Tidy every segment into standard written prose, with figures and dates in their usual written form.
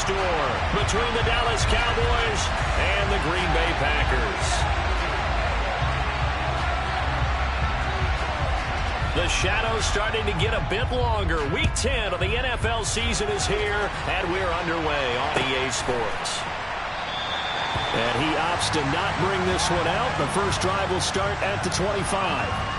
score between the Dallas Cowboys and the Green Bay Packers. The shadow's starting to get a bit longer. Week 10 of the NFL season is here, and we're underway on EA Sports. And he opts to not bring this one out. The first drive will start at the 25.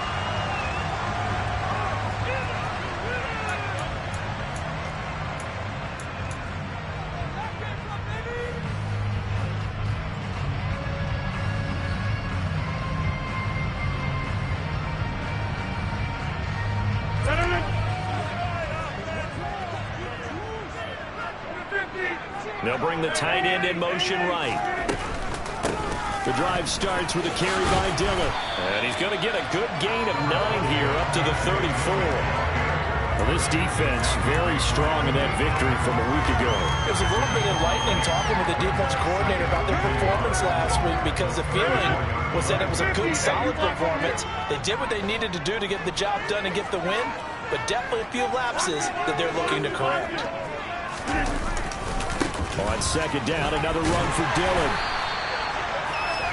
They'll bring the tight end in motion right. The drive starts with a carry by Dillon. And he's going to get a good gain of 9 here up to the 34. Well, this defense very strong in that victory from a week ago. It was a little bit enlightening talking with the defense coordinator about their performance last week, because the feeling was that it was a good, solid performance. They did what they needed to do to get the job done and get the win, but definitely a few lapses that they're looking to correct. On second down, another run for Dillon.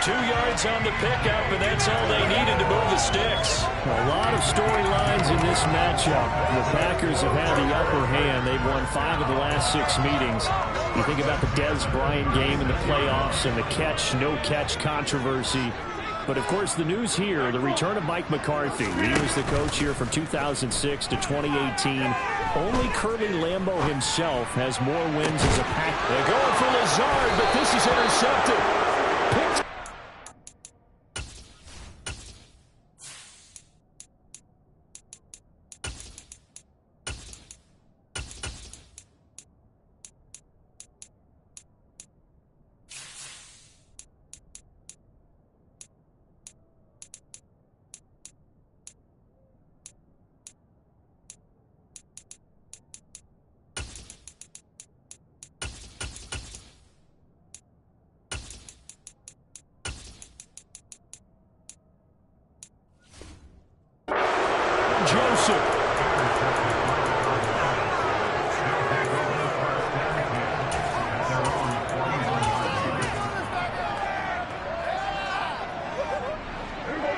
2 yards on the pickup, and that's all they needed to move the sticks. A lot of storylines in this matchup. The Packers have had the upper hand. They've won 5 of the last 6 meetings. You think about the Dez Bryant game in the playoffs and the catch, no catch controversy. But, of course, the news here, the return of Mike McCarthy. He was the coach here from 2006 to 2018. Only Curly Lambeau himself has more wins as a Pack. They're going for Lazard, but this is intercepted. Picked.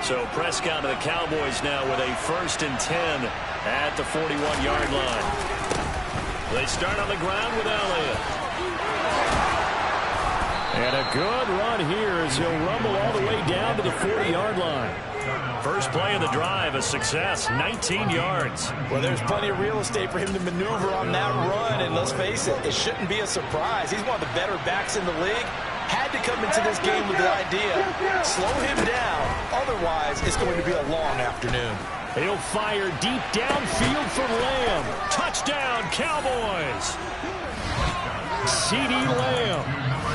So Prescott of the Cowboys now with a 1st and 10 at the 41-yard line. They start on the ground with Elliott. And a good run here as he'll rumble all the way down to the 40-yard line. First play of the drive, a success, 19 yards. Well, there's plenty of real estate for him to maneuver on that run, and let's face it, it shouldn't be a surprise. He's one of the better backs in the league. Had to come into this game with the idea, slow him down, otherwise it's going to be a long afternoon. He'll fire deep downfield for Lamb. Touchdown, Cowboys! CeeDee Lamb,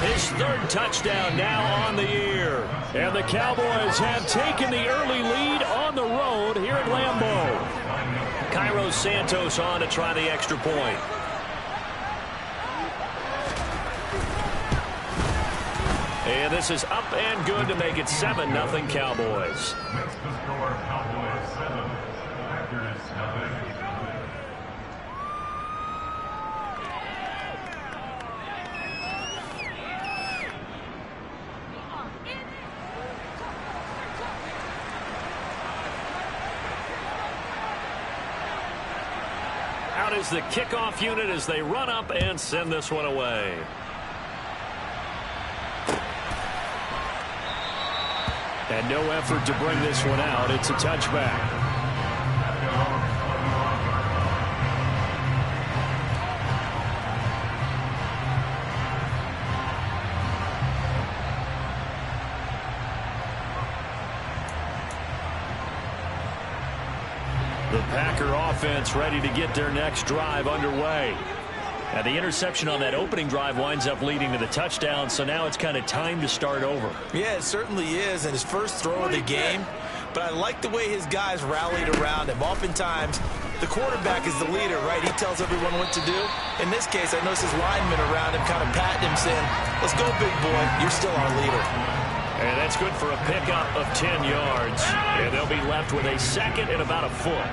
his 3rd touchdown now on the year. And the Cowboys have taken the early lead on the road here at Lambeau. Cairo Santos on to try the extra point. And this is up and good to make it 7-0 Cowboys. Out is the kickoff unit as they run up and send this one away. And no effort to bring this one out. It's a touchback. The Packer offense ready to get their next drive underway. And the interception on that opening drive winds up leading to the touchdown, so now it's kind of time to start over. Yeah, it certainly is, and his first throw of the game. But I like the way his guys rallied around him. Oftentimes, the quarterback is the leader, right? He tells everyone what to do. In this case, I noticed his linemen around him kind of patting him, saying, "Let's go, big boy. You're still our leader." And that's good for a pickup of 10 yards. And they'll be left with a 2nd and about a foot.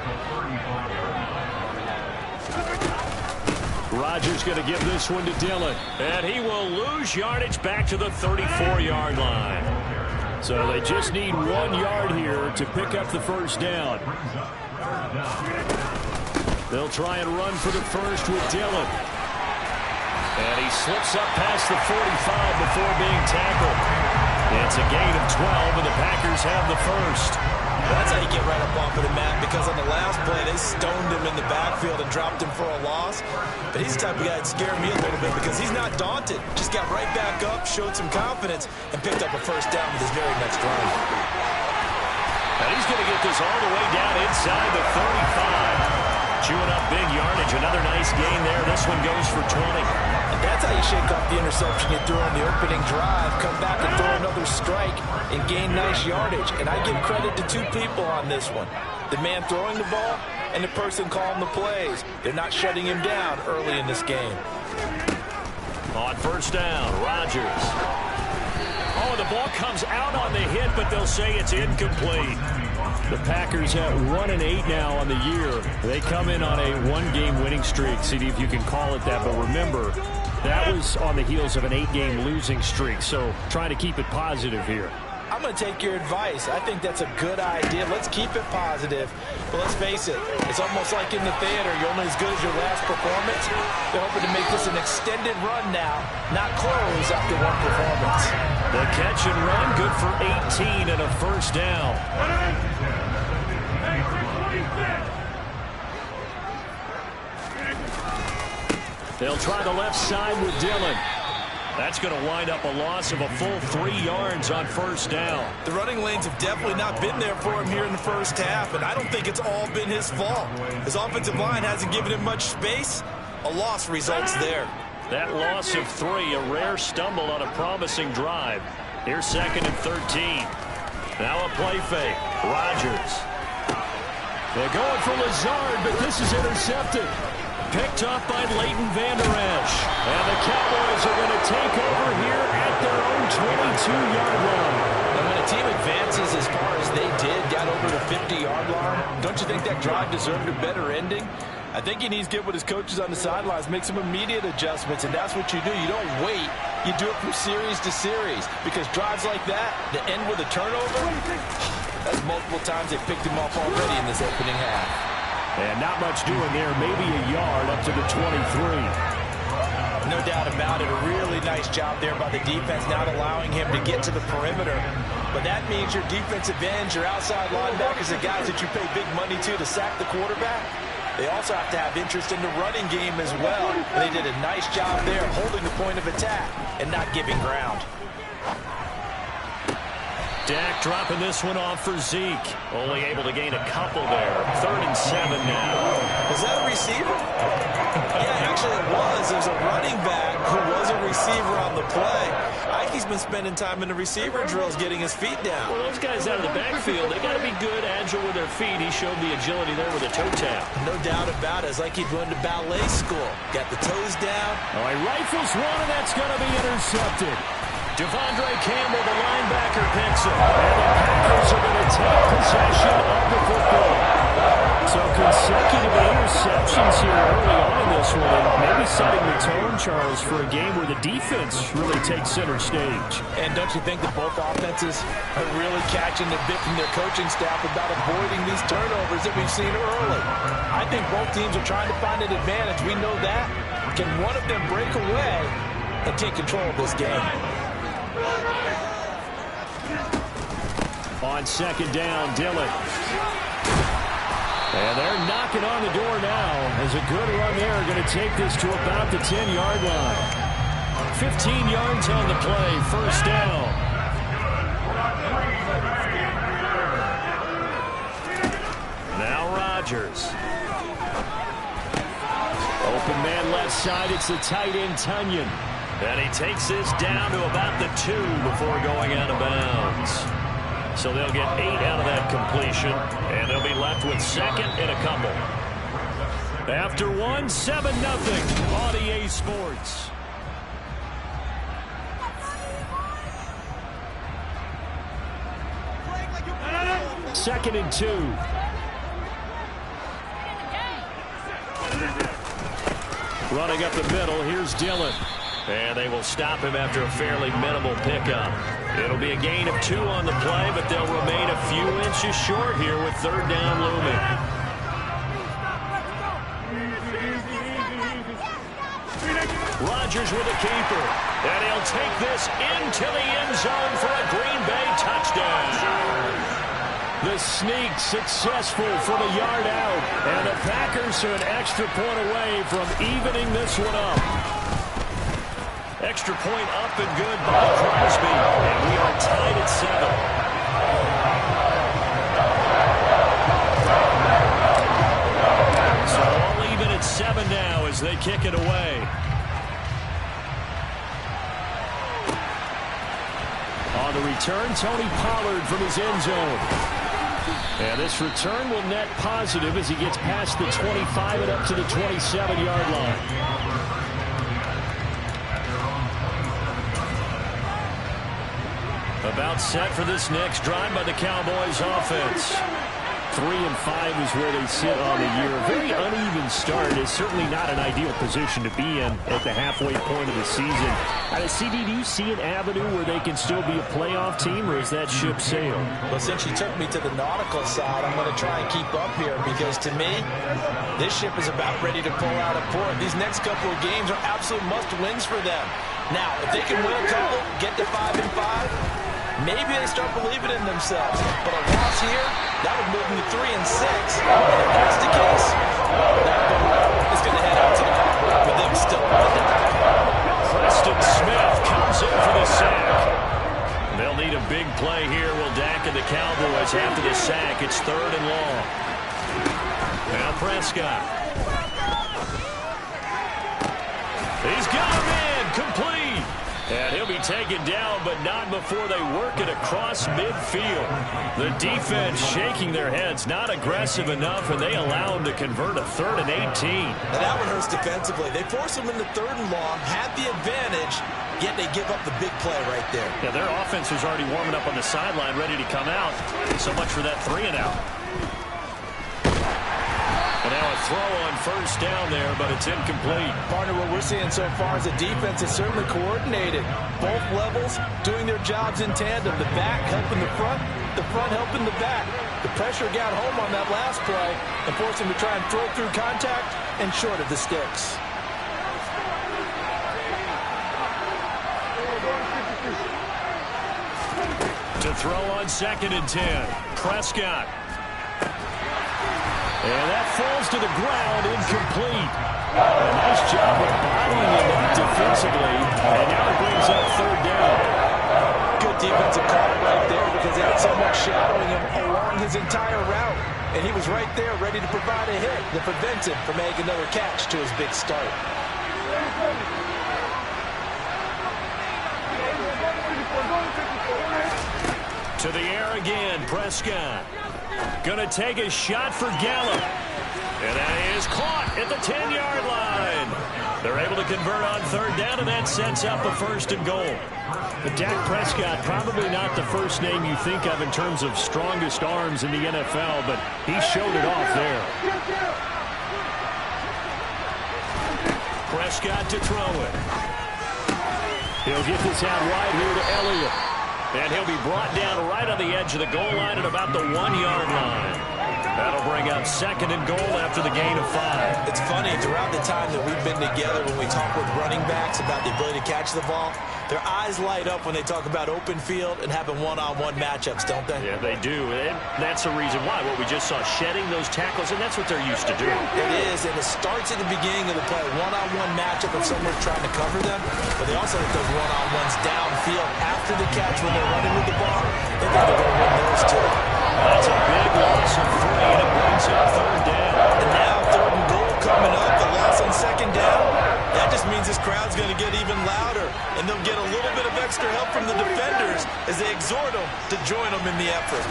Rodgers going to give this one to Dillon. And he will lose yardage back to the 34-yard line. So they just need 1 yard here to pick up the first down. They'll try and run for the first with Dillon. And he slips up past the 45 before being tackled. It's a gain of 12, and the Packers have the first. That's how you get right up off of the mat, because on the last play, they stoned him in the backfield and dropped him for a loss. But he's the type of guy that scared me a little bit because he's not daunted. Just got right back up, showed some confidence, and picked up a first down with his very next run. And he's going to get this all the way down inside the 35. Chewing up big yardage. Another nice gain there. This one goes for 20. And that's how you shake off the interception you threw on the opening drive. Come back and throw another strike and gain nice yardage. And I give credit to 2 people on this one. The man throwing the ball and the person calling the plays. They're not shutting him down early in this game. On first down, Rodgers. Oh, the ball comes out on the hit, but they'll say it's incomplete. The Packers have 1-8 now on the year. They come in on a 1-game winning streak. See if you can call it that. But remember, that was on the heels of an 8-game losing streak. So trying to keep it positive here. I'm going to take your advice. I think that's a good idea. Let's keep it positive. But let's face it, it's almost like in the theater. You're only as good as your last performance. They're hoping to make this an extended run now, not close after one performance. The catch and run, good for 18 and a first down. They'll try the left side with Dillon. That's going to wind up a loss of a full 3 yards on first down. The running lanes have definitely not been there for him here in the first half, and I don't think it's all been his fault. His offensive line hasn't given him much space. A loss results there. That loss of 3, a rare stumble on a promising drive. Here's 2nd and 13. Now a play fake. Rodgers. They're going for Lazard, but this is intercepted. Picked up by Leighton Vander Esch. And the Cowboys are going to take over here at their own 22-yard line. And when a team advances as far as they did, got over the 50-yard line, don't you think that drive deserved a better ending? I think he needs to get with his coaches on the sidelines, make some immediate adjustments, and that's what you do. You don't wait. You do it from series to series, because drives like that end with a turnover, that's multiple times they picked him off already in this opening half. And not much doing there, maybe a yard up to the 23. No doubt about it. A really nice job there by the defense, not allowing him to get to the perimeter. But that means your defensive ends, your outside linebackers, the guys that you pay big money to sack the quarterback, they also have to have interest in the running game as well. And they did a nice job there holding the point of attack and not giving ground. Dak dropping this one off for Zeke. Only able to gain a couple there. 3rd and 7 now. Was that a receiver? Yeah, actually it was. There's a running back who was a receiver on the play. Ike's been spending time in the receiver drills getting his feet down. Well, those guys out of the backfield, they got to be good, agile with their feet. He showed the agility there with a toe tap. No doubt about it. It's like he'd gone to ballet school. Got the toes down. All right, rifles one, and that's going to be intercepted. Devondre Campbell, the linebacker, picks it. And the Packers are going to take possession of the football. So consecutive interceptions here early on in this one, and maybe setting the tone, Charles, for a game where the defense really takes center stage. And don't you think that both offenses are really catching the bit from their coaching staff about avoiding these turnovers that we've seen early? I think both teams are trying to find an advantage. We know that. Can one of them break away and take control of this game? On 2nd down, Dillon. And they're knocking on the door now. As a good run there, going to take this to about the 10-yard line. 15 yards on the play, first down. Now Rodgers. Open man left side, it's the tight end, Tunyon. And he takes this down to about the 2 before going out of bounds. So they'll get 8 out of that completion, and they'll be left with 2nd and a couple. After 1, 7-0 on EA Sports. Second and 2. Running up the middle, here's Dillon. And they will stop him after a fairly minimal pickup. It'll be a gain of 2 on the play, but they'll remain a few inches short here with third down looming. Rodgers with a keeper. And he'll take this into the end zone for a Green Bay touchdown. The sneak successful for the yard out. And the Packers are an extra point away from evening this one up. Extra point up and good by Crosby. And we are tied at 7. So all even at 7 now as they kick it away. On the return, Tony Pollard from his end zone. And this return will net positive as he gets past the 25 and up to the 27-yard line. About set for this next drive by the Cowboys offense. 3-5 is where they sit on the year. A very uneven start is certainly not an ideal position to be in at the halfway point of the season. CD, do you see an avenue where they can still be a playoff team, or is that ship sailed? Well, since you took me to the nautical side, I'm going to try and keep up here because, to me, this ship is about ready to pull out of port. These next couple of games are absolute must-wins for them. Now, if they can win a couple, get to 5-5, maybe they start believing in themselves. But a loss here, that would move them to 3-6. And if that's the case, that boat is going to head out to the harbor with them still on the dock. Preston Smith comes in for the sack. They'll need a big play here. Will Dak and the Cowboys after the sack. It's 3rd and long. Now Prescott. He's got him in. Complete. And he'll be taken down, but not before they work it across midfield. The defense shaking their heads, not aggressive enough, and they allow him to convert a 3rd and 18. And that one hurts defensively. They force him into 3rd and long, had the advantage, yet they give up the big play right there. Yeah, their offense was already warming up on the sideline, ready to come out. So much for that 3 and out. And now a throw on 1st down there, but it's incomplete. Partner, what we're seeing so far is the defense is certainly coordinated. Both levels doing their jobs in tandem. The back helping the front helping the back. The pressure got home on that last play and forced him to try and throw through contact and short of the sticks. To throw on 2nd and 10. Prescott. And that falls to the ground, incomplete. A nice job of bottling him up defensively. And now it brings up 3rd down. Good defensive call right there because they had someone shadowing him along his entire route. And he was right there ready to provide a hit that prevents him from making another catch to his big start. To the air again, Prescott. Gonna take a shot for Gallup. And that is caught at the 10-yard line. They're able to convert on 3rd down, and that sets up a 1st and goal. But Dak Prescott, probably not the first name you think of in terms of strongest arms in the NFL, but he showed it off there. Prescott to throw it. He'll get this out wide here to Elliott. And he'll be brought down right on the edge of the goal line at about the 1-yard line. That'll bring up 2nd and goal after the gain of 5. It's funny, throughout the time that we've been together, when we talk with running backs about the ability to catch the ball, their eyes light up when they talk about open field and having one-on-one matchups, don't they? Yeah, they do. And that's the reason why. What we just saw, shedding those tackles, and that's what they're used to doing. It is, and it starts at the beginning of the play, one-on-one matchup if someone's trying to cover them, but they also hit those one-on-ones downfield after the catch when they're running with the ball. They got to go win those too. That's a big loss of 3, and it brings up 3rd down. And now 3rd and goal coming up, the loss on 2nd down. That just means this crowd's going to get even louder, and they'll get a little bit of extra help from the defenders as they exhort them to join them in the effort.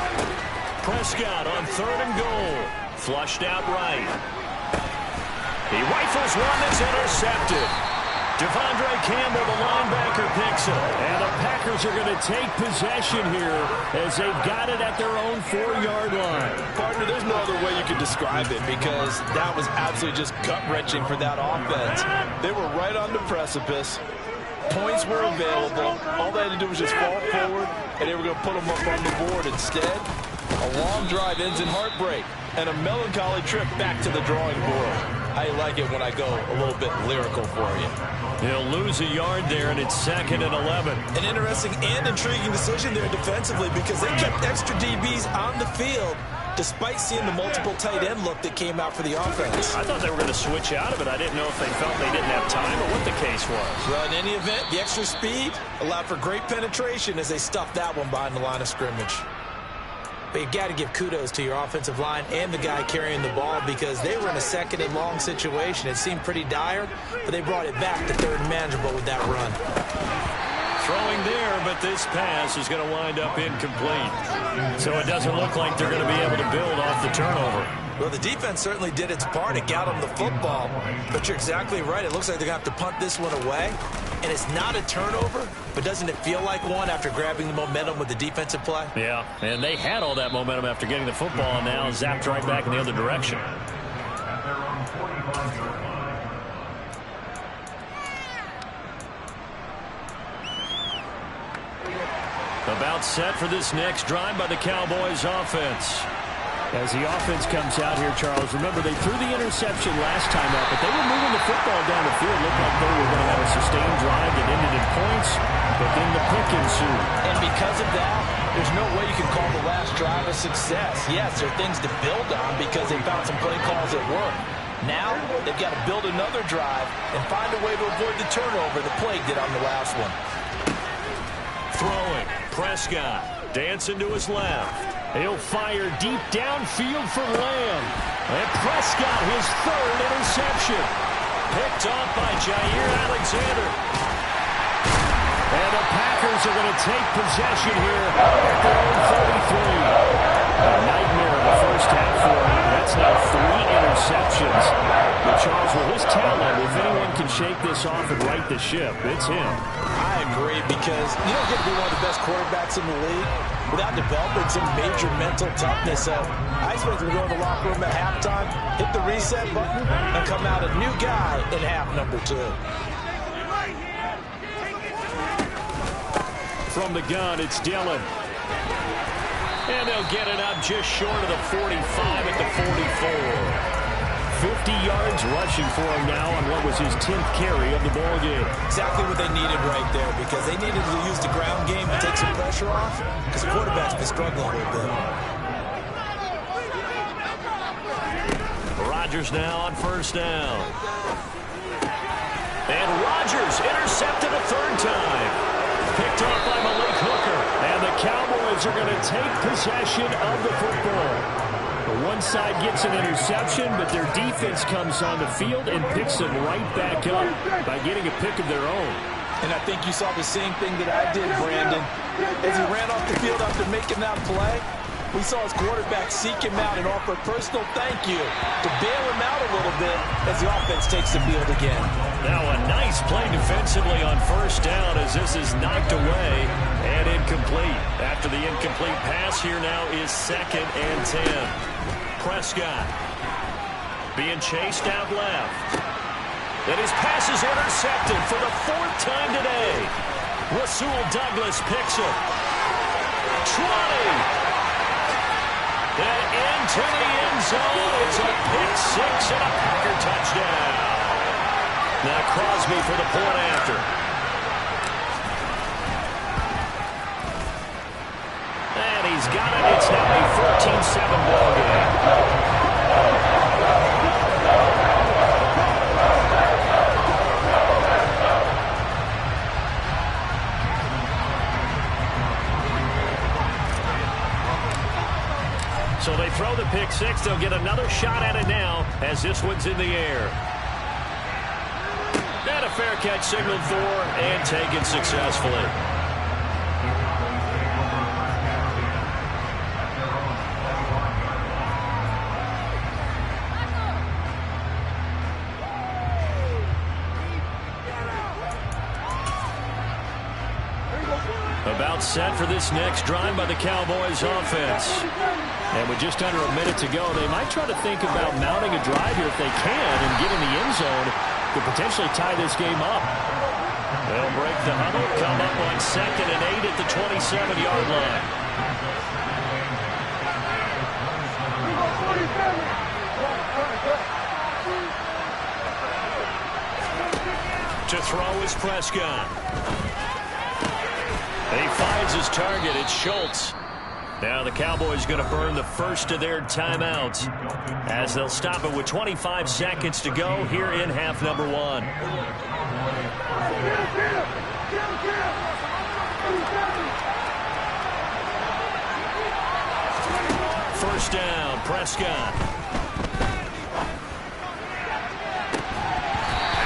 Prescott on 3rd and goal. Flushed out right. He rifles one that's intercepted. Devondre Campbell, the linebacker, picks it. And the Packers are going to take possession here as they've got it at their own 4-yard line. Partner, there's no other way you could describe it because that was absolutely just gut-wrenching for that offense. They were right on the precipice. Points were available. All they had to do was just fall forward, and they were going to put them up on the board. Instead, a long drive ends in heartbreak and a melancholy trip back to the drawing board. How you like it when I go a little bit lyrical for you? He'll lose a yard there, and it's 2nd and 11. An interesting and intriguing decision there defensively because they kept extra DBs on the field despite seeing the multiple tight end look that came out for the offense. I thought they were going to switch out of it. I didn't know if they felt they didn't have time or what the case was. Well, in any event, the extra speed allowed for great penetration as they stuffed that one behind the line of scrimmage. But you've got to give kudos to your offensive line and the guy carrying the ball because they were in a 2nd and long situation. It seemed pretty dire, but they brought it back to 3rd and manageable with that run. Throwing there, but this pass is going to wind up incomplete. So it doesn't look like they're going to be able to build off the turnover. Well, the defense certainly did its part. It got them the football. But you're exactly right. It looks like they're going to have to punt this one away. And it's not a turnover, but doesn't it feel like one after grabbing the momentum with the defensive play? Yeah, and they had all that momentum after getting the football and now zapped right back in the other direction. About set for this next drive by the Cowboys offense. As the offense comes out here, Charles, remember they threw the interception last time out, but they were moving the football down the field. Looked like they were going to have a sustained drive that ended in points, but then the pick ensued. And because of that, there's no way you can call the last drive a success. Yes, there are things to build on because they found some play calls that work. Now, they've got to build another drive and find a way to avoid the turnover that plagued it on the last one. Throwing, Prescott, dancing to his left. He'll fire deep downfield for Lamb. And Prescott, his 3rd interception. Picked off by Jair Alexander. And the Packers are going to take possession here at their own 33. A nightmare in the first half for him. That's now 3 interceptions. But Charles, with his talent, if anyone can shake this off and right the ship, it's him. I agree because you don't get to be one of the best quarterbacks in the league without developing some major mental toughness. So I expect him to go in the locker room at halftime, hit the reset button, and come out a new guy in half number 2. From the gun, it's Dillon. And they'll get it up just short of the 45 at the 44. 50 yards rushing for him now on what was his 10th carry of the ball game. Exactly what they needed right there because they needed to use the ground game to take some pressure off because the quarterback's been struggling a little bit. Rodgers now on 1st down. And Rodgers intercepted a 3rd time. Picked off by Malik Hooker. And the Cowboys are going to take possession of the football. One side gets an interception, but their defense comes on the field and picks them right back up by getting a pick of their own. And I think you saw the same thing that I did, Brandon. As he ran off the field after making that play, we saw his quarterback seek him out and offer a personal thank you to bail him out a little bit as the offense takes the field again. Now a nice play defensively on 1st down as this is knocked away and incomplete. After the incomplete pass, here now is 2nd and 10. Prescott being chased out left. And his pass is intercepted for the 4th time today. Rasul Douglas picks it. 20. And into the end zone. It's a pick 6 and a Packer touchdown. Now Crosby for the point after. And he's got it. It's now a 14-7 ball game. So they throw the pick 6. They'll get another shot at it now as this one's in the air. And a fair catch signaled for and taken successfully. About set for this next drive by the Cowboys offense. And with just under a minute to go, they might try to think about mounting a drive here if they can and get in the end zone to potentially tie this game up. They'll break the huddle, come up on 2nd and 8 at the 27-yard line. To throw is Prescott. He finds his target. It's Schultz. Now the Cowboys going to burn the first of their timeouts as they'll stop it with 25 seconds to go here in half number 1. First down, Prescott.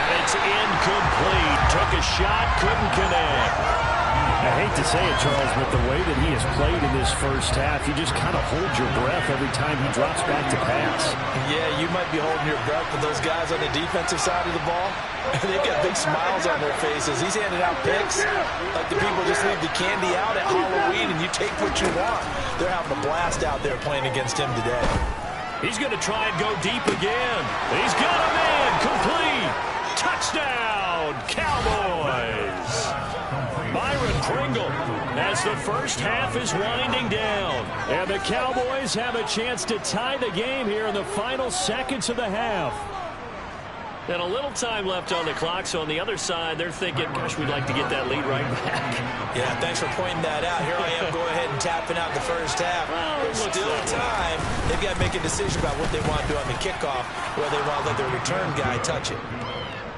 And it's incomplete. Took a shot, couldn't connect. I hate to say it, Charles, but the way that he has played in this first half, you just kind of hold your breath every time he drops back to pass. Yeah, you might be holding your breath, but those guys on the defensive side of the ball, they've got big smiles on their faces. He's handing out picks like the people just leave the candy out at Halloween and you take what you want. They're having a blast out there playing against him today. He's going to try and go deep again. He's got a man. Complete. Touchdown, Cowboys. Byron Pringle as the first half is winding down. And the Cowboys have a chance to tie the game here in the final seconds of the half. And a little time left on the clock, so on the other side, they're thinking, gosh, we'd like to get that lead right back. Yeah, thanks for pointing that out. Here I am, go ahead and tapping out the first half. Well, There's still time. They've got to make a decision about what they want to do on the kickoff, whether they want to let their return guy touch it.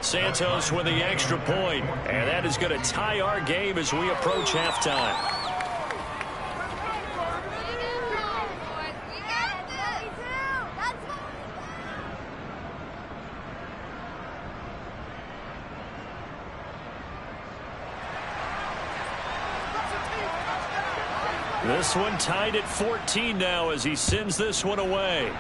Santos with the extra point, and that is going to tie our game as we approach halftime. This one tied at 14 now as he sends this one away.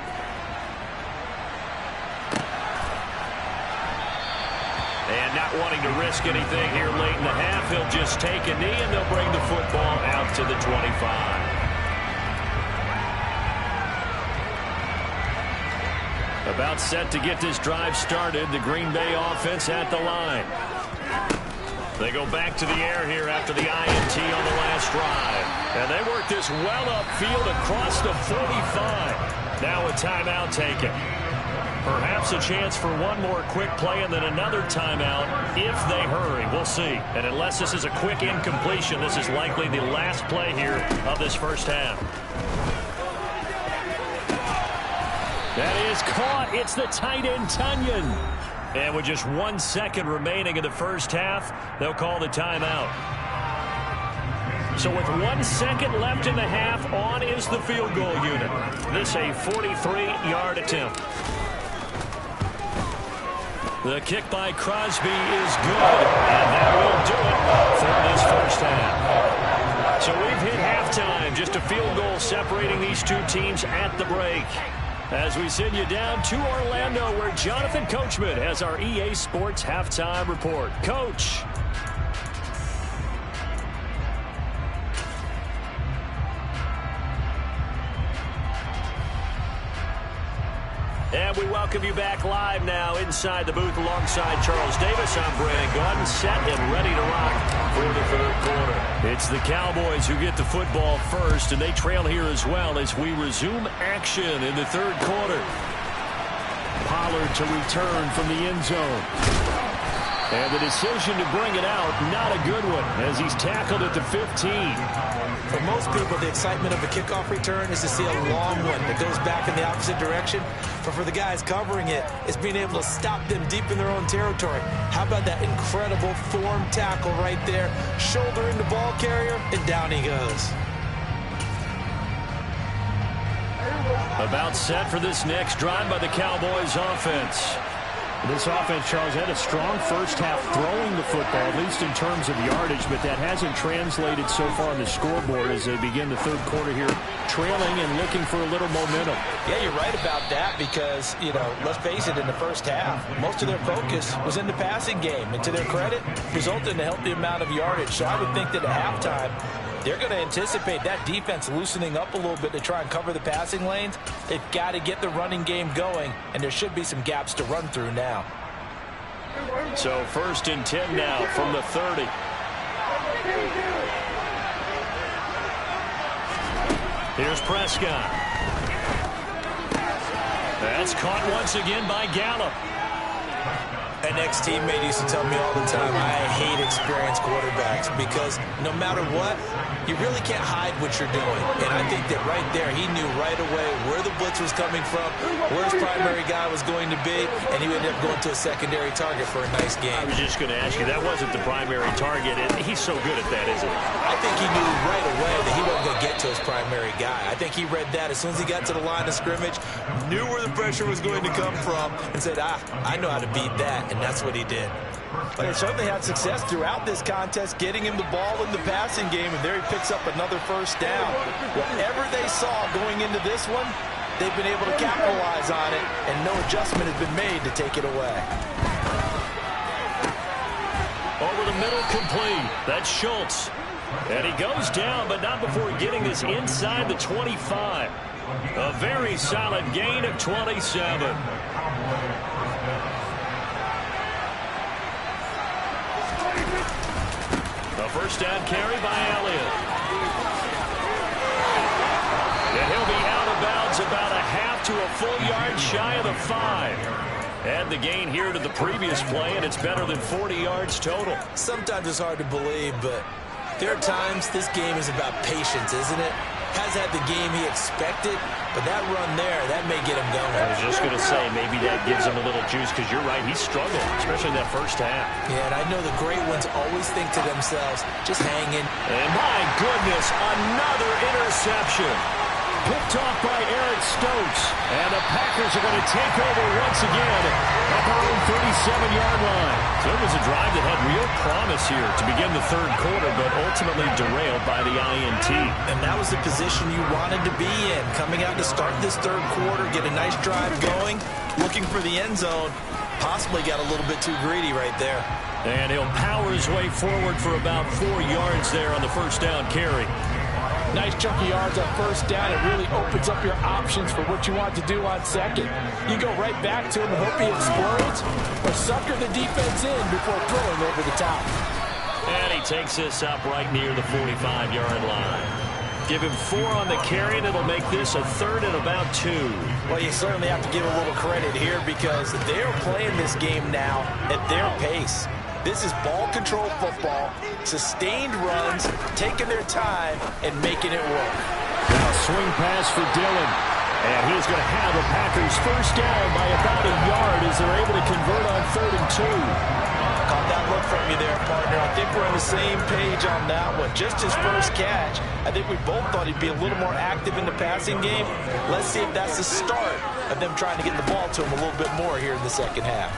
And not wanting to risk anything here late in the half, he'll just take a knee and they'll bring the football out to the 25. About set to get this drive started. The Green Bay offense at the line. They go back to the air here after the INT on the last drive. And they work this well upfield across the 45. Now a timeout taken. Perhaps a chance for one more quick play and then another timeout if they hurry. We'll see. And unless this is a quick incompletion, this is likely the last play here of this first half. That is caught. It's the tight end, Tunyon. And with just 1 second remaining in the first half, they'll call the timeout. So with 1 second left in the half, on is the field goal unit. This a 43-yard attempt. The kick by Crosby is good, and that will do it for this first half. So we've hit halftime, just a field goal separating these two teams at the break. As we send you down to Orlando, where Jonathan Coachman has our EA Sports Halftime Report. Coach. And we welcome you back live now inside the booth alongside Charles Davis. I'm Brandon Gordon, set and ready to rock for the third quarter. It's the Cowboys who get the football first, and they trail here as well as we resume action in the third quarter. Pollard to return from the end zone. And the decision to bring it out, not a good one, as he's tackled at the 15. For most people, the excitement of a kickoff return is to see a long one that goes back in the opposite direction. But for the guys covering it, it's being able to stop them deep in their own territory. How about that incredible form tackle right there? Shoulder in the ball carrier, and down he goes. About set for this next drive by the Cowboys offense. This offense, Charles, had a strong first half throwing the football, at least in terms of yardage, but that hasn't translated so far on the scoreboard as they begin the third quarter here, trailing and looking for a little momentum. Yeah, you're right about that because, let's face it, in the first half, most of their focus was in the passing game. And to their credit, resulted in a healthy amount of yardage. So I would think that at halftime, they're going to anticipate that defense loosening up a little bit to try and cover the passing lanes. They've got to get the running game going, and there should be some gaps to run through now. So 1st and 10 now from the 30. Here's Prescott. That's caught once again by Gallup. An ex-teammate used to tell me all the time, I hate experienced quarterbacks because no matter what, you really can't hide what you're doing. And I think that right there, he knew right away where the blitz was coming from, where his primary guy was going to be, and he ended up going to a secondary target for a nice game. I was just going to ask you, that wasn't the primary target, and he's so good at that, isn't he? I think he knew right away that he wasn't going to get to his primary guy. I think he read that as soon as he got to the line of scrimmage, knew where the pressure was going to come from, and said, I know how to beat that, and that's what he did. But he certainly had success throughout this contest, getting him the ball in the passing game, and there he picks up another first down. Whatever they saw going into this one, they've been able to capitalize on it, and no adjustment has been made to take it away. Over the middle, complete. That's Schultz. And he goes down, but not before getting this inside the 25. A very solid gain of 27. A first down carry by Elliott. And he'll be out of bounds about a half to a full yard shy of the 5. Add the gain here to the previous play, and it's better than 40 yards total. Sometimes it's hard to believe, but there are times this game is about patience, isn't it? Has had the game he expected, but that run there, that may get him going. I was just going to say, maybe that gives him a little juice, because you're right, he struggled, especially in that first half. Yeah, and I know the great ones always think to themselves, just hang in. And my goodness, another interception. Picked off by Eric Stokes. And the Packers are going to take over once again at their own 37-yard line. So it was a drive that had real promise here to begin the third quarter, but ultimately derailed by the INT. And that was the position you wanted to be in. Coming out to start this third quarter, get a nice drive going, looking for the end zone. Possibly got a little bit too greedy right there. And he'll power his way forward for about 4 yards there on the first down carry. Nice chunk of yards on first down. It really opens up your options for what you want to do on second. You go right back to him and hope he explodes, or sucker the defense in before throwing over the top. And he takes this up right near the 45-yard line. Give him 4 on the carry, and it'll make this a third and about 2. Well, you certainly have to give a little credit here because they're playing this game now at their pace. This is ball control football, sustained runs, taking their time, and making it work. Now swing pass for Dillon. And he's going to have the Packers first down by about a yard as they're able to convert on 3rd and 2. Caught that look from you there, partner. I think we're on the same page on that one. Just his first catch. I think we both thought he'd be a little more active in the passing game. Let's see if that's the start of them trying to get the ball to him a little bit more here in the second half.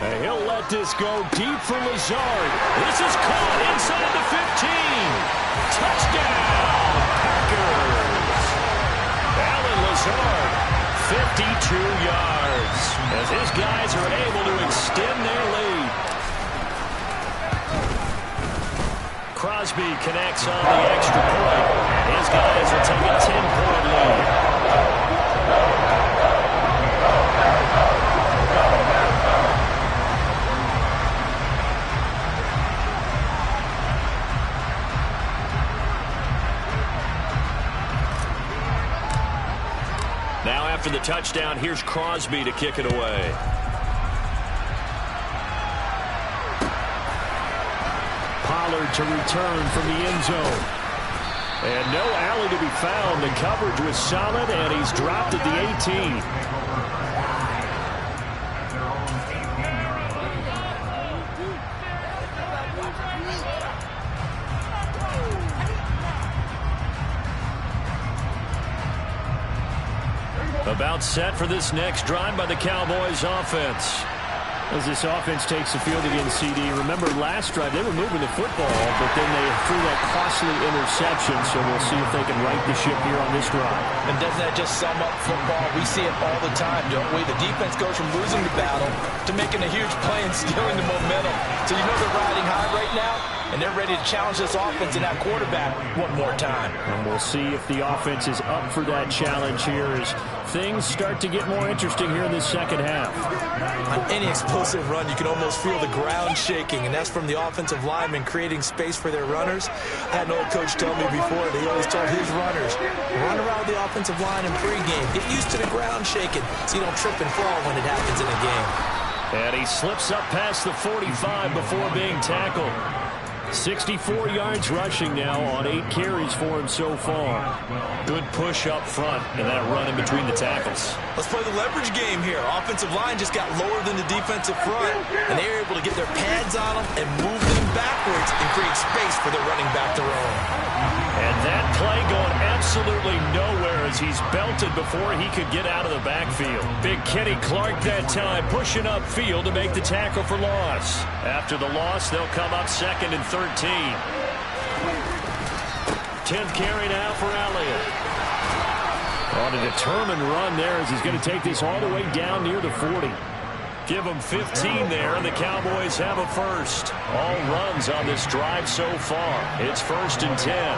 And he'll let this go deep for Lazard. This is caught inside the 15. Touchdown, Packers. Alan Lazard, 52 yards, as his guys are able to extend their lead. Crosby connects on the extra point. His guys will take a 10-point lead. Now after the touchdown, here's Crosby to kick it away. Pollard to return from the end zone. And no alley to be found. The coverage was solid, and he's dropped at the 18. About set for this next drive by the Cowboys offense. As this offense takes the field against CD, remember last drive they were moving the football, but then they threw that costly interception, so we'll see if they can right the ship here on this drive. And doesn't that just sum up football? We see it all the time, don't we? The defense goes from losing the battle to making a huge play and stealing the momentum. So you know they're riding high right now, and they're ready to challenge this offense and that quarterback one more time. And we'll see if the offense is up for that challenge here as things start to get more interesting here in the second half. On any explosive run, you can almost feel the ground shaking, and that's from the offensive linemen creating space for their runners. I had an old coach tell me before, he always told his runners, run around the offensive line in pregame. Get used to the ground shaking so you don't trip and fall when it happens in a game. And he slips up past the 45 before being tackled. 64 yards rushing now on 8 carries for him so far. Good push up front and that run in between the tackles. Let's play the leverage game here. Offensive line just got lower than the defensive front, and they were able to get their pads on them and move them backwards and create space for their running back to roam. And that play going absolutely nowhere as he's belted before he could get out of the backfield. Big Kenny Clark that time pushing upfield to make the tackle for loss. After the loss, they'll come up second and 13. 10th carry now for Elliott. On a determined run there as he's going to take this all the way down near the 40. Give them 15 there, and the Cowboys have a first. All runs on this drive so far. It's 1st and 10.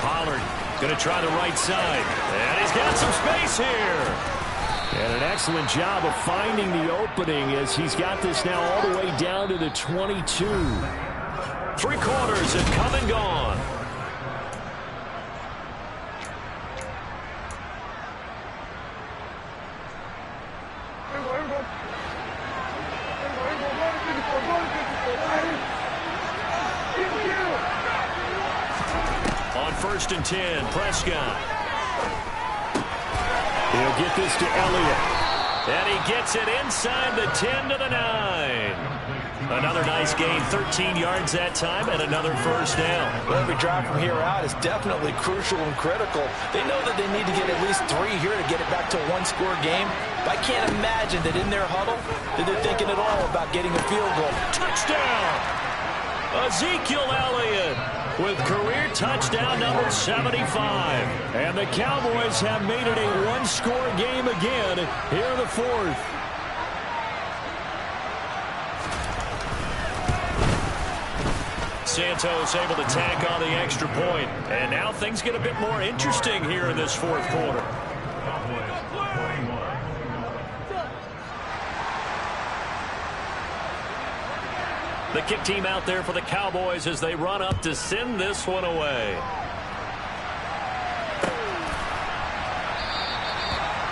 Pollard going to try the right side. And he's got some space here. And an excellent job of finding the opening as he's got this now all the way down to the 22. 3 quarters have come and gone. On 1st and 10, Prescott. He'll get this to Elliott. And he gets it inside the 10 to the 9. Another nice gain, 13 yards that time, and another first down. Well, every drive from here out is definitely crucial and critical. They know that they need to get at least 3 here to get it back to a one-score game. But I can't imagine that in their huddle that they're thinking at all about getting a field goal. Touchdown! Ezekiel Elliott with career touchdown number 75. And the Cowboys have made it a one-score game again here in the 4th. Santos able to tack on the extra point. And now things get a bit more interesting here in this 4th quarter. The kick team out there for the Cowboys as they run up to send this one away.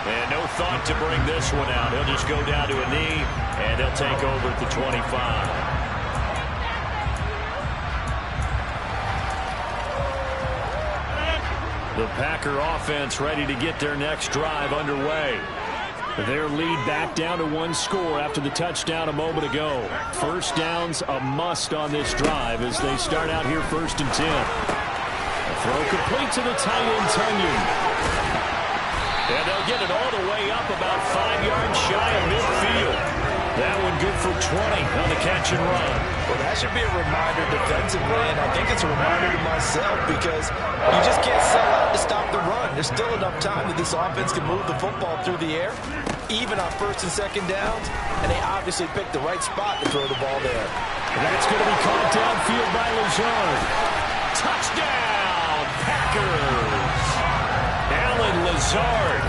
And no thought to bring this one out. He'll just go down to a knee, and they'll take over at the 25. The Packer offense ready to get their next drive underway. Their lead back down to 1 score after the touchdown a moment ago. First down's a must on this drive as they start out here 1st and 10. A throw complete to the tight end, Tunyon. And they'll get it all the way up about 5 yards shy of midfield. That one good for 20 on the catch and run. Well, that should be a reminder defensively, and I think it's a reminder to myself because you just can't sell out to stop the run. There's still enough time that this offense can move the football through the air, even on 1st and 2nd downs, and they obviously picked the right spot to throw the ball there. And that's going to be caught downfield by Lazard. Touchdown, Packers! Alan Lazard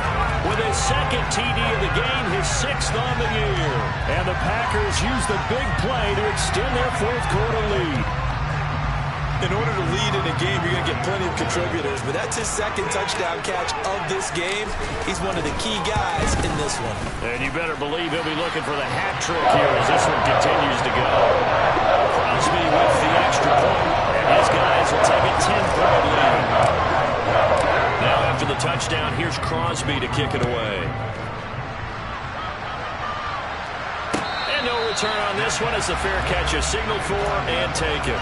with his 2nd TD of the game, his 6th on the year. And the Packers use the big play to extend their 4th quarter lead. In order to lead in a game, you're going to get plenty of contributors, but that's his 2nd touchdown catch of this game. He's one of the key guys in this one. And you better believe he'll be looking for the hat trick here as this one continues to go. Crosby with the extra point, and his guys will take a 10-point lead. Now after the touchdown, here's Crosby to kick it away. And no return on this one as the fair catch is signaled for and taken.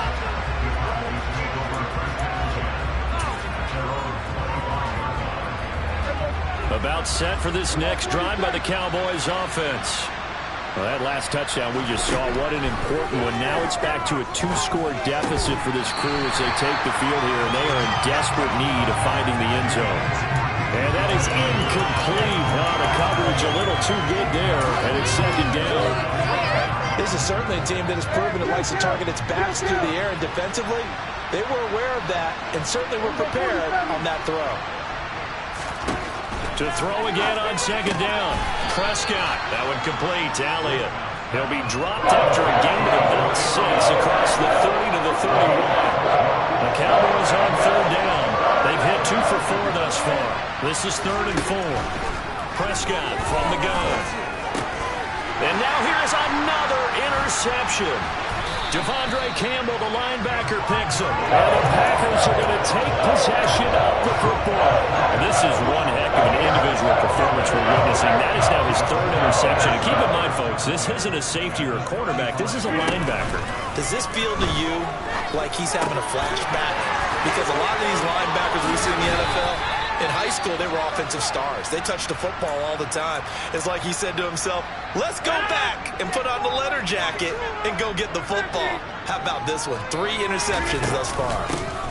About set for this next drive by the Cowboys offense. Well, that last touchdown we just saw, what an important one. Now it's back to a 2-score deficit for this crew as they take the field here, and they are in desperate need of finding the end zone. And that is incomplete. The coverage a little too good there, and it's second down. This is certainly a team that has proven it likes to target its backs through the air, and defensively, they were aware of that and certainly were prepared on that throw. To throw again on second down. Prescott, that one complete to Elliott. He'll be dropped after a gain of about 6 across the 30 to the 31. The Cowboys on third down. They've hit 2 for 4 thus far. This is 3rd and 4. Prescott from the gun. And now here's another interception. Devondre Campbell, the linebacker, picks him. And the Packers are going to take possession of the football. And this is one heck of an individual performance we're witnessing. That is now his 3rd interception. And keep in mind, folks, this isn't a safety or a cornerback. This is a linebacker. Does this feel to you like he's having a flashback? Because a lot of these linebackers we see in the NFL, in high school, they were offensive stars. They touched the football all the time. It's like he said to himself, let's go back and put on the leather jacket and go get the football. How about this one? 3 interceptions thus far.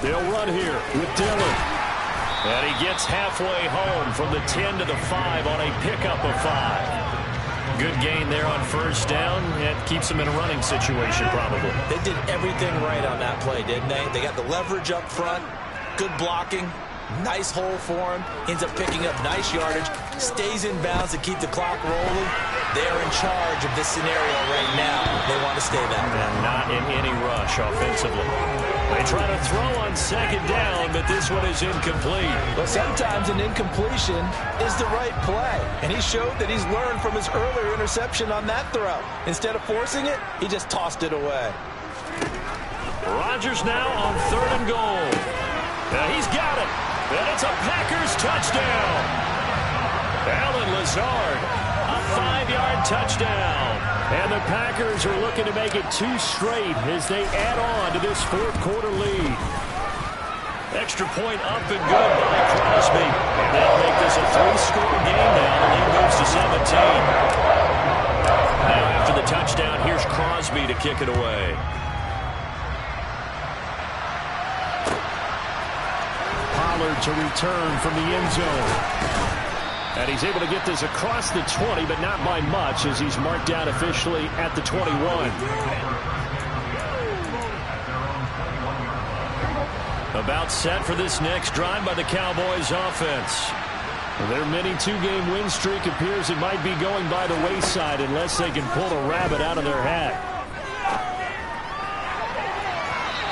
They'll run here with Dillon. And he gets halfway home from the 10 to the 5 on a pickup of 5. Good gain there on first down. It keeps them in a running situation, probably. They did everything right on that play, didn't they? They got the leverage up front, good blocking. Nice hole for him. Ends up picking up nice yardage. Stays in bounds to keep the clock rolling. They're in charge of this scenario right now. They want to stay that way. And not in any rush offensively. They try to throw on second down, but this one is incomplete. But sometimes an incompletion is the right play. And he showed that he's learned from his earlier interception on that throw. Instead of forcing it, he just tossed it away. Rodgers now on 3rd and goal. Now he's got it. And it's a Packers touchdown. Allen Lazard, a 5-yard touchdown. And the Packers are looking to make it 2 straight as they add on to this 4th quarter lead. Extra point up and good by Crosby. And that'll make this a 3-score game now. The lead moves to 17. Now after the touchdown, here's Crosby to kick it away. To return from the end zone. And he's able to get this across the 20, but not by much as he's marked down officially at the 21. About set for this next drive by the Cowboys offense. Their mini 2-game win streak appears it might be going by the wayside unless they can pull a rabbit out of their hat.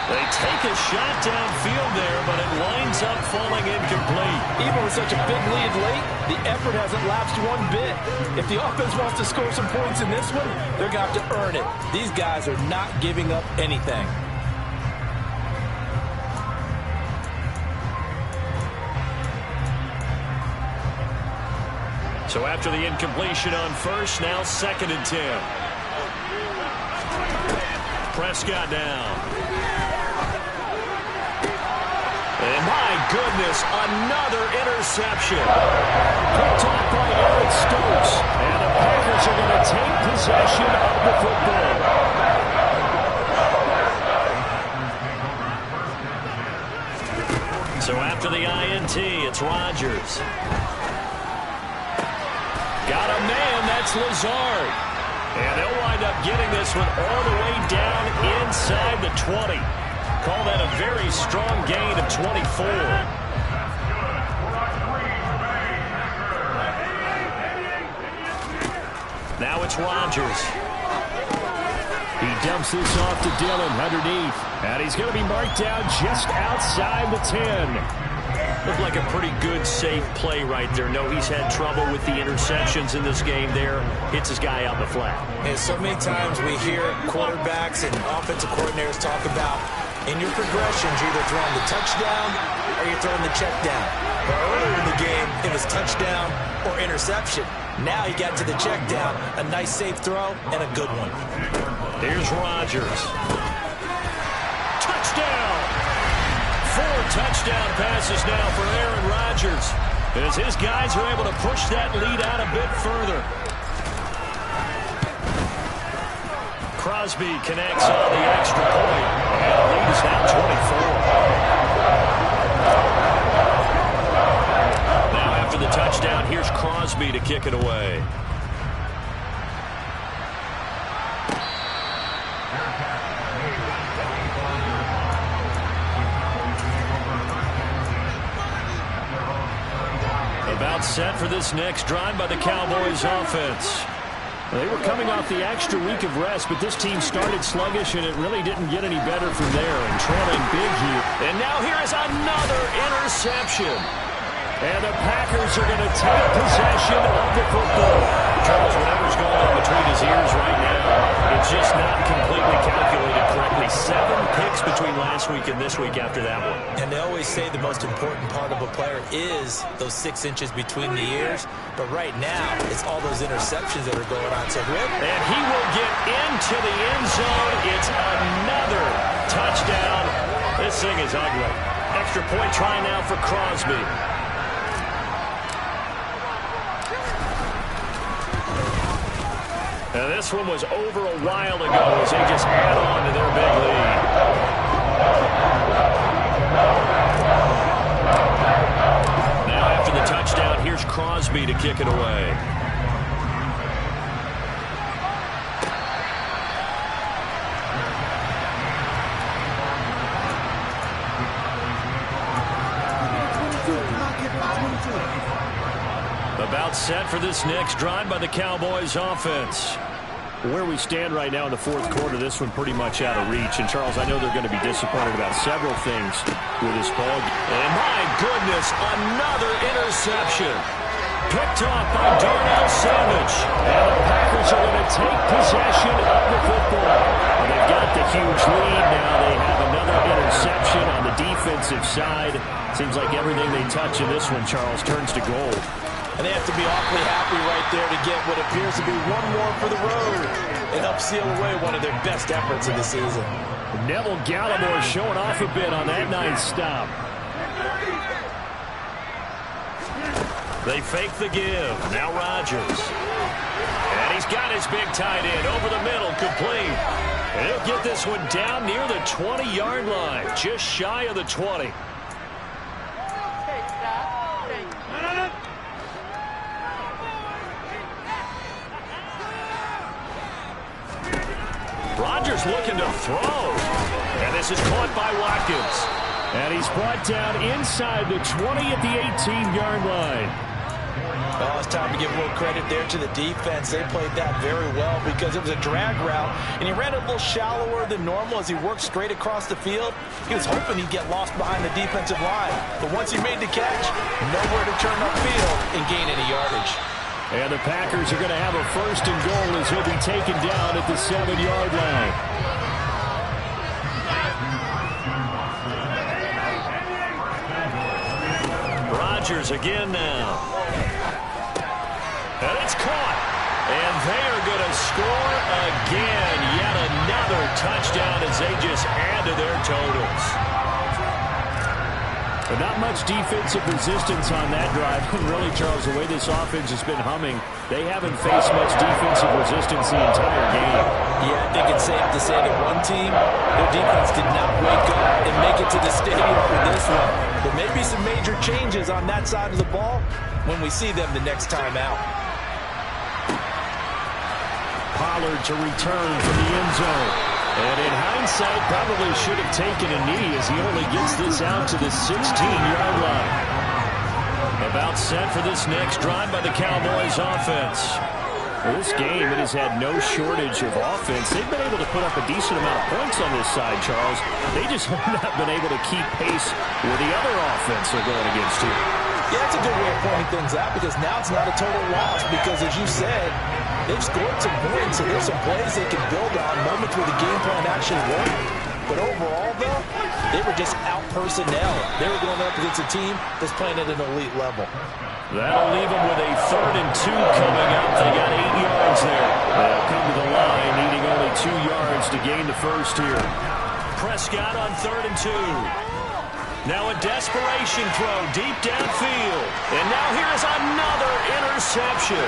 They take a shot downfield there, but it winds up falling incomplete. Even with such a big lead late, the effort hasn't lapsed one bit. If the offense wants to score some points in this one, they're going to have to earn it. These guys are not giving up anything. So after the incompletion on first, now 2nd and 10. Prescott down. And my goodness, another interception. Picked off by Eric Stokes. And the Packers are going to take possession of the football. So after the INT, it's Rodgers. Got a man, that's Lazard. And they'll wind up getting this one all the way down inside the 20. Call that a very strong gain of 24. Now it's Rodgers. He dumps this off to Dillon underneath. And he's going to be marked down just outside the 10. Looked like a pretty good, safe play right there. No, he's had trouble with the interceptions in this game there. Hits his guy out in the flat. And so many times we hear quarterbacks and offensive coordinators talk about in your progressions, you're either throwing the touchdown or you're throwing the check down. But earlier in the game, it was touchdown or interception. Now he got to the check down, a nice safe throw, and a good one. Here's Rodgers. Touchdown! 4 touchdown passes now for Aaron Rodgers. as his guys are able to push that lead out a bit further. Crosby connects on the extra point, and the lead is now 24. Now after the touchdown, here's Crosby to kick it away. About set for this next drive by the Cowboys offense. They were coming off the extra week of rest, but this team started sluggish, and it really didn't get any better from there, and trailing big here. And now here is another interception. And the Packers are going to take possession of the football. Charles, whatever's going on between his ears right now, it's just not completely calculated correctly. 7 picks between last week and this week after that one. And they always say the most important part of a player is those 6 inches between the ears. But right now, it's all those interceptions that are going on. So Rick, and he will get into the end zone. It's another touchdown. This thing is ugly. Extra point try now for Crosby. And this one was over a while ago as they just add on to their big lead. Now after the touchdown, here's Crosby to kick it away. About set for this next drive by the Cowboys offense. Where we stand right now in the fourth quarter, this one pretty much out of reach. And, Charles, I know they're going to be disappointed about several things with this ball game. And, my goodness, another interception. Picked off by Darnell Savage. And the Packers are going to take possession of the football. And they've got the huge lead now. They have another interception on the defensive side. Seems like everything they touch in this one, Charles, turns to gold. And they have to be awfully happy right there to get what appears to be one more for the road and help seal away one of their best efforts of the season. Neville Gallimore showing off a bit on that nice stop. They fake the give. Now Rodgers. And he's got his big tight end over the middle, complete. And he'll get this one down near the 20-yard line, just shy of the 20. Rodgers looking to throw. And this is caught by Watkins. And he's brought down inside the 20 at the 18-yard line. Well, it's time to give a little credit there to the defense. They played that very well because it was a drag route, and he ran a little shallower than normal as he worked straight across the field. He was hoping he'd get lost behind the defensive line. But once he made the catch, nowhere to turn upfield and gain any yardage. And the Packers are going to have a first and goal as he'll be taken down at the 7-yard line. Rodgers again now. And it's caught. And they are going to score again. Yet another touchdown as they just add to their totals. But not much defensive resistance on that drive. And really, Charles, the way this offense has been humming, they haven't faced much defensive resistance the entire game. Yeah, I think it's safe to say that one team, their defense did not wake up and make it to the stadium for this one. There may be some major changes on that side of the ball when we see them the next time out. Pollard to return from the end zone. And in hindsight, probably should have taken a knee as he only gets this out to the 16-yard line. About set for this next drive by the Cowboys offense. Well, this game, it has had no shortage of offense. They've been able to put up a decent amount of points on this side, Charles. They just have not been able to keep pace with the other offense they're going against here. Yeah, that's a good way of pointing things out because now it's not a total loss because, as you said, they've scored some points, and there's some plays they can build on, moments where the game plan actually worked. But overall, though, they were just out-personnel. They were going up against a team that's playing at an elite level. That'll leave them with a 3rd and 2 coming up. They got 8 yards there. They'll come to the line, needing only 2 yards to gain the first here. Prescott on 3rd and 2. Now a desperation throw deep downfield. And now here's another interception.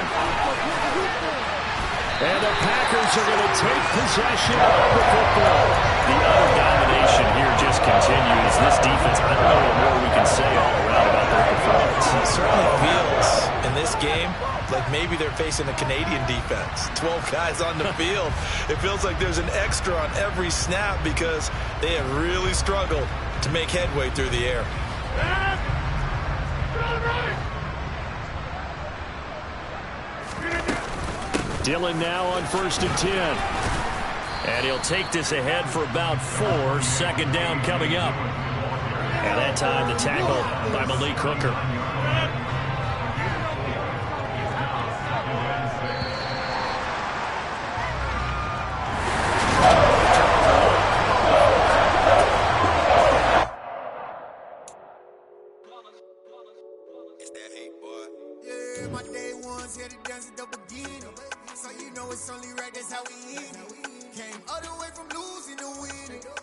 And the Packers are going to take possession of the football. The utter domination here just continues. This defense, I don't know what more we can say all around about their performance. It certainly feels in this game like maybe they're facing a Canadian defense. 12 guys on the field. It feels like there's an extra on every snap because they have really struggled to make headway through the air. Dillon now on 1st and 10. And he'll take this ahead for about 4. Second down coming up. And that time the tackle by Malik Hooker. Yeah, my day ones here to dance at the beginning. So you know it's only right, that's how we eat. Came all the way from losing to winning.